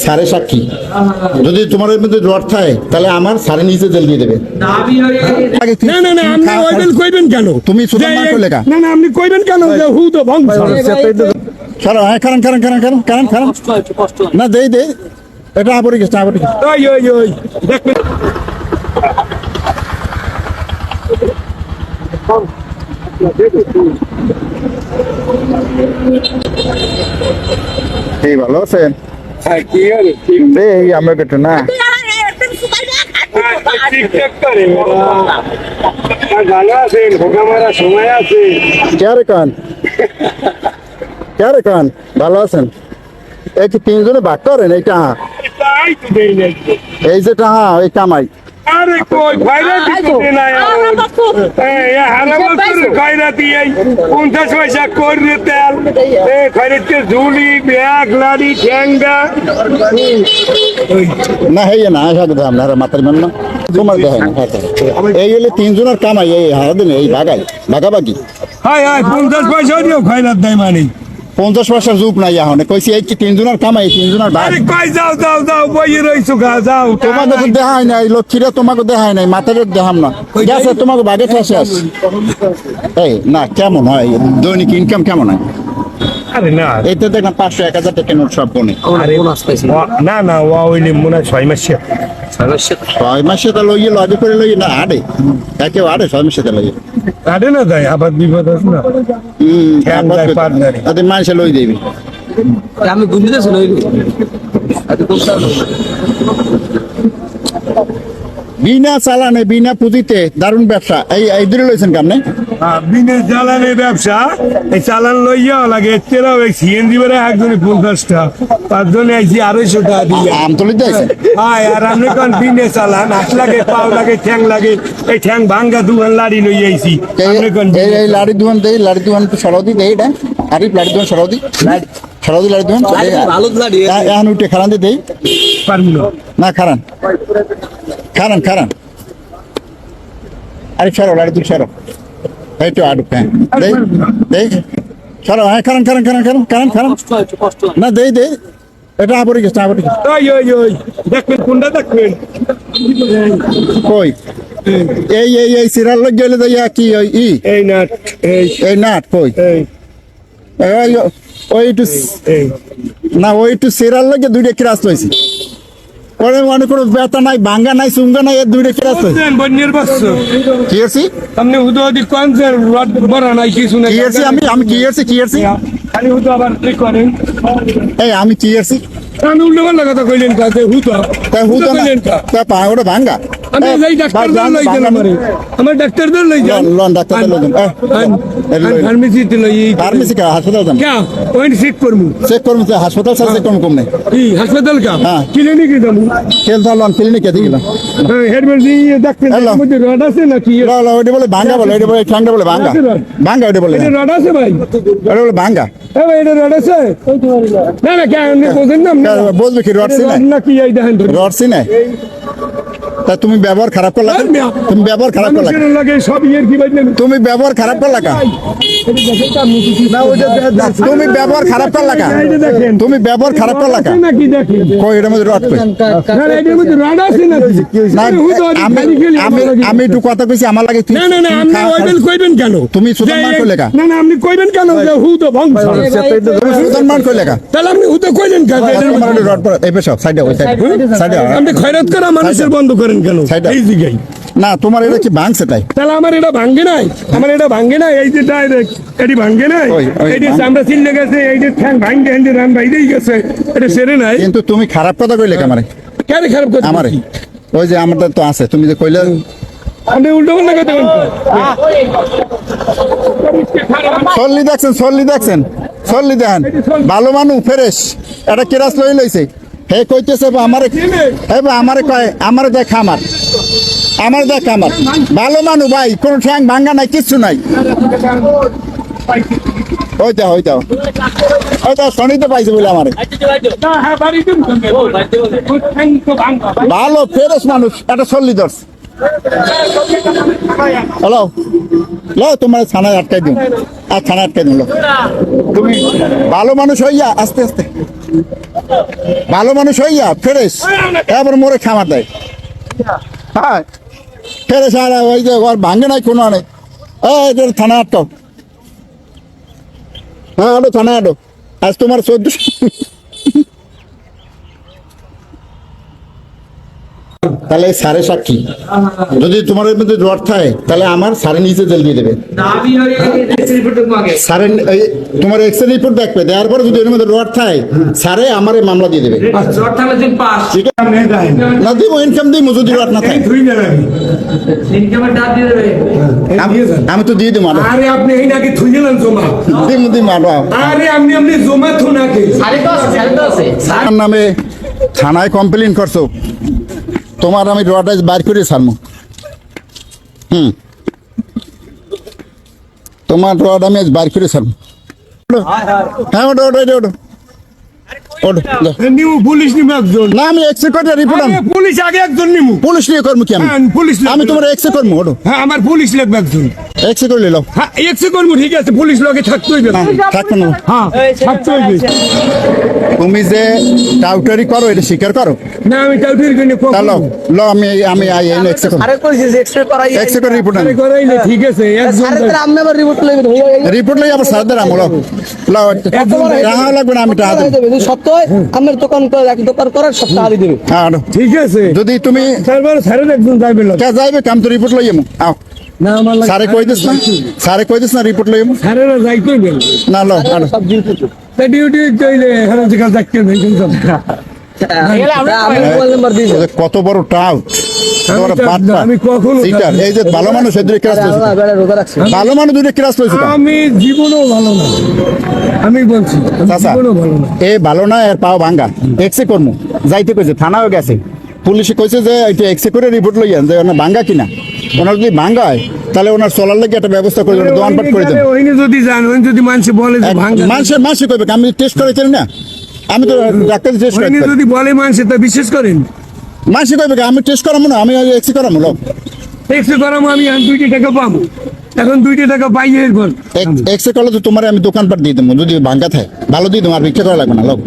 সারে সাক্ষী যদি তোমার মধ্যে রড থাকে তাহলে আমার সারে নিচে জেল দিয়ে দেবে। কেন তুমি আপনি কইবেন কেন না দেই দে এটা আবরি গেছে আবরি এই ভালো আছেন? আমরা একটু না ভালো আছেন, ভোগা মারা সময় আছে। কে রে কান ভালো আছেন? এই কি তিনজনে ভাগ করেন এইটা? এই যে টাহা এই কামাই আরে কই খয়রাতি তো নাই এই হারামতের খয়রাতি এই 50 পয়সা করে তেল এই খয়রাতে ঝুলি ব্যাগ লাড়ি ঠ্যাঙ্গা না হেই না আশা কথা আপনারা মাতার মান না তোমার দেখেন এই হলে তিনজনের কামাই এই হারাদিন এই ভাগাভাগি হায় হায় 50 পয়সা দিও খয়রাত দেয় মানে 50 পয়সার যুগ নাই এখন কইছি এই কি তিনজনের কামাই তিনজনের ভাগ। আরে কই যাও যাও যাও বই রইছো গা যাও তোমাকে তো দেখাই নাই লক্ষ্মীরা তোমাকে দেখাই নাই মাথার দেখাম না গেছে তোমাকে বাগে শেষ এই না কেমন হয় দৈনিক ইনকাম কেমন হয়? আরে না এইটা দেখ না 500-1000 টাকা নোট সব কোনে না না ওয়া হইলে মনে হয় 6 মাসে তা লইয়ে লজে করে লইয়ে না আড়ে তাকে আড়ে 6 মাসে তা লইয়ে আরে না যায় আবার বিপদ আছে না তাদের মাসে লই দিবি আমি গুঞ্জিতেছি লই বিনা চালানে বিনা পুঁজিতে দারুণ ব্যবসা এই দূরে লইছেন কেমনে? বিনা চালানে ব্যবসা এই চালান লইয়া লাগে তেরাও সিএনজি বেড়ে একজনে 50টা 5 জনে আইছি 250 টাকা দিয়ে আমতলি দিয়েছেন। হ্যাঁ আর আপনি কোন বিনা চালান হাত লাগে পাও লাগে ঠ্যাং লাগে এই ঠ্যাং ভাঙ্গা দুহান লাড়ি লই আইছি আপনি কোন এই লাড়ি দুহান দেই লাড়ি দুহান তো সরাও দি দেই এটা আরে লাড়ি দুহান সরাও দি লাড়ি দুহান ভালো লাড়ি এখন উঠে খারান দি দেই পারবো না খারান আরে সরাও লাড়ি দুই সরাও এই তো আড়ু হ্যাঁ দেই দেই সরাও হ্যাঁ খারান না দেই এটা আবরি গেছে ওই দেখবেন কোনটা দেখবেন কই এই সিরিয়াল লগ গেলে যাইয়া কি ওই এই নাট এই নাট কই ওই একটু না ওই একটু সিরিয়াল লগে দুইটা ক্রাস লইছি ওরে মানে কোনো ব্যথা নাই ভাঙ্গা নাই সুঙ্গা নাই এর দুইটা ক্রাস লইছি বন্যের বস্ত্র কি আছে আপনি উদোদি কনসার রড বড় নাই কিছু না কি আছে আমি কি আছে খালি হুতো আবার কি করেন এই আমি কি আছে আমি উল্টো পাল্টা কথা কইলেন কাছে হুতো তাই হুতো কইলেন কা তা পাওড়া ভাঙ্গা আমি এই ডাক্তার লই যান আমার ডাক্তার লই যান লন ডাক্তার লই যান ফার্মেসিতে লই ফার্মেসি কা হাসপাতাল যান क्या पॉइंट চেক করমু তো হাসপাতাল সাথে কম নাই এই হাসপাতাল কা হ্যাঁ। ক্লিনিকে যাবো খেল লন ক্লিনিকে দিলাম হেডমেট দিয়ে ডাক্তার মধ্যে রড আছে নাকি লা ওইটা বলে ভাঙ্গা বলে ওইটা বলে ঠান্ডা বলে ভাঙ্গা ওইটা বলে এটা রড আছে ভাই ওইটা বলে ভাঙ্গা এ ভাই এটা রড আছে না না কেন বোঝেন না বলবে কি রড সিনে না কি এই দেখেন রড সিনে তা তুমি ব্যবহার খারাপ করলা তুমি ব্যবহার খারাপ করলা লাগে সব ইয়ের কি বাইলেন তুমি ব্যবহার খারাপ করলা তুমি ব্যবহার খারাপ করলা তুমি ব্যবহার খারাপ করলা নাকি দেখেন কই এর মধ্যে রড কই না এর মধ্যে রড আছে না আমি একটু কথা কইছি আমার লাগে না না না আপনি ওইবেল কইবেন কেন তুমি সুদান মান কইলে কা না না আপনি কইবেন কেন যে হুতো ভঙ্গ তুমি সুদান মান কইলে কা তাহলে আপনি হুতো কইলেন কেন রড পড়ে এই পেছাও সাইডে ওই সাইডে আপনি খয়রাত করা মানুষের বন্ধ করেন কেন এই দিকেই না তোমার এটা কি ভাঙছে তাই তাহলে আমার এটা ভাঙ্গে নাই এই যে ডাইরেক্ট এটি ভাঙ্গে নাই এইটি চামড়া ছিঁড়ে গেছে এই যে ঠ্যাং ভাঙ্গে হেন্ডে রান বাইরেই গেছে এটা সেরে নাই কিন্তু তুমি খারাপ কথা কইলে কা আমারে কেন খারাপ কথা আমারে ওই যে আমাদের তো আছে তুমি যে কইলে আপনি উল্টো পাল্টা কথা বলছেন সল্লি দেখছেন দেখেন ভালো মানুষ ফ্রেশ এটা কেরাস লইছে হে কইতেছে আমারে কয় আমারে দেখ আমার ভালো মানুষ ভাই কোনো ঠ্যাং ভাঙ্গা নাই কিচ্ছু নাই ওই যাও শনিতে পাইছে বলে আমার ভালো ফেরস মানুষ একটা চল্লি দর্শ হ্যালো লো তোমার থানায় আটকাই দিন আর থানায় আটকাই দিন তুমি ভালো মানুষ হইয়া আস্তে আস্তে ভালো মানুষ হইয়া ফেরেস এবার মোরে খামার দেয় হ্যাঁ ফেরেস আর ওই যে ওর ভাঙে নাই কোনো নেই এই থানা আটকাও হ্যাঁ আডো থানায় আডো আজ তোমার 14 তাহলে সাড়ে সাক্ষী যদি তোমার মধ্যে জ্বর থাকে তাহলে আমার সাড়ে নিচে জেল দিয়ে দেবে সাড়ে তোমার এক্সরে রিপোর্ট দেখবে দেওয়ার পরে যদি এর মধ্যে জ্বর থাকে সাড়ে আমার মামলা দিয়ে দেবে ঠিক আছে না দিব ইনকাম দিব যদি জ্বর না থাকে আমি তো দিয়ে দেবো আরে আপনি এই নাকি থুই গেলেন জমা দিম আরে আপনি জমা থু নাকি আমার নামে থানায় কমপ্লেন করছো তোমার আমি রডাইজ বাইর করে ছাড়বো তোমার রড আমি আজ বাইর করে ছাড়বো হ্যাঁ ওটো নিউ পুলিশ নিমু একজন না আমি এক্সে করে রিপোর্ট আরে পুলিশ আগে একজন নিমু পুলিশ নিয়ে করবো কি আমি হ্যাঁ, পুলিশ লাগবে। আমি তোমার এক্সে করবো ওটো হ্যাঁ আমার পুলিশ লাগবে একজন এক্সে করে নিলাম হ্যাঁ এক্সে করবো ঠিক আছে পুলিশ লগে থাকতে হইবে থাকবো না হ্যাঁ থাকতে হইবে তুমি যে টাউটারি করো এটা স্বীকার করো না আমি টাউটির জন্য তাহলে লো আমি আই এন এক্সে করবো আরে কইছে যে এক্সরে করাই এক্সে করে রিপোর্ট আনি করাইলে ঠিক আছে একজন আরে তাহলে আমি আবার রিপোর্ট লইব রিপোর্ট লই আবার সারদার আমলো লো টাকা লাগবে না আমি টাকা দেবো সপ্তাহ আমার দোকান করে রাখি দোকান করার সপ্তাহ আদি দেবে হ্যাঁ আনো। ঠিক আছে যদি তুমি তারপরে স্যারের একজন যাইবে কে যাইবে কাম তো রিপোর্ট লই এমু আও না আমার সারে কই দিস না রিপোর্ট লই এমু স্যারের যাইতে হইবে না লো আনো সব জিনিস তা ডিউটি চলে এখানে যেখানে যাচ্ছে দেখুন সব আমি মোবাইল নাম্বার দিয়েছি ওদের কত বড় টাউ বড় বাটপা আমি কখনো সিটার এই যে ভালো মানুষ এদের ক্লাস লইছে আল্লাহ বেড়া রোজা রাখছে ভালো মানুষ দুটো ক্লাস লইছে আমি জীবনও ভালো না আমি বলছি চাচা জীবনও ভালো না এ ভালো না এর পাও ভাঙ্গা এক্সে করমু যাইতে কইছে থানাও গেছে পুলিশে কইছে যে এটা এক্সে করে রিপোর্ট লইয়ান যে ওনা ভাঙ্গা কিনা ওনার যদি ভাঙ্গা হয় তাহলে ওনার চলার লাগে একটা ব্যবস্থা করে দেবেন দোকানপাট করে দেবেন ওইনি যদি জান ওইনি যদি মানুষ বলে যে ভাঙা মানুষের কইবে আমি টেস্ট করেছি না আমি তো ডাক্তার টেস্ট ওইনি করেছি যদি বলে মানুষ তা বিশ্বাস করেন মানুষে কইবে আমি টেস্ট করাবো না আমি এক্সে করাবো লোক এক্সে করাম আমি আর 2 টাকা পাবো এখন 2 টাকা পাই এরপর এক্সে করলে তো তোমার আমি দোকানপাট দিয়ে দেবো যদি ভাঙ্গা থাকে ভালো দিয়ে দেবো আর বিক্রি করা লাগবে না লোক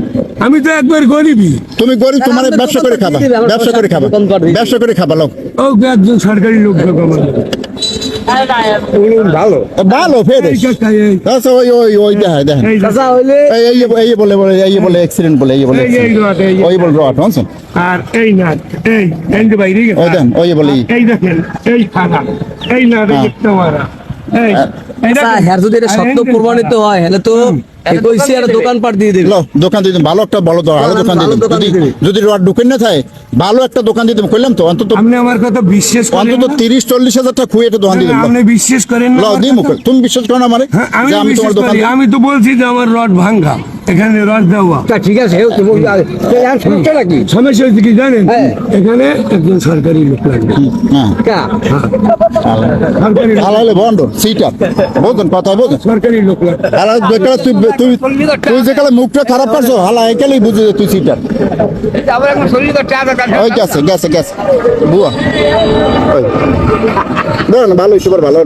আমি তো একবার গরিবই তুমি গরিব তোমার আমরা ব্যবসা করে খাবা দোকানপাট ব্যবসা করে খাবা দোকানপাট দিই। ব্যবসা করে খাবা লোক ও একজন সরকারি লোক ভালো ভালো ফের আচ্ছা ওই দেখা চাচা হইলে এই বলে অ্যাক্সিডেন্ট বলে ওই বল রড শুনছেন আর এই না এই যে বাইরে গেছে ওই দেন ওই বলে এই দেখেন এই খানা এই না দেখতে মারা এই আচ্ছা হ্যাঁ যদি এটা সত্য প্রমাণিত হয় তাহলে তো কইছি আর দোকানপাট দিয়ে দিবি লো দোকান দিয়ে দিন, ভালো একটা ভালো দোকান দিয়ে দিন। ভালো দোকান যদি দিয়ে দিন। যদি রড ঢুকেন না থাকে ভালো একটা দোকান দিয়ে দেবো কইলাম তো অন্তত আপনি আমার কথা বিশ্বাস করেন অন্তত না? 30-40 হাজার টাকা খুঁয়ে একটা দোকান দিয়ে না, দেবো আপনি বিশ্বাস করেন না লো আমার দিই কথা? মুখে তুমি বিশ্বাস করো না মানে হ্যাঁ, আমি যে আমি বিশ্বাস তোমার দোকান করি। আমি তো বলছি যে আমার রড ভাঙ্গা এখানে রড দেওয়া ঠিক আছে সমস্যা নাকি সমস্যা হয়েছে কি জানেন হ্যাঁ। এখানে একজন সরকারি লোক লাগবে হ্যাঁ কা সরকারি লোক- হালালে বন্ধ সিটার বোঝেন কথা বোঝেন সরকারি লোক লাগবে হালা যেকালে তুই যেকালে মুখটা খারাপ করছো হালা একালেই বুঝে যে তুই সিটার ওই গেছে বুয়া ওই ধরেন ভালো ইউটিউবার ভালো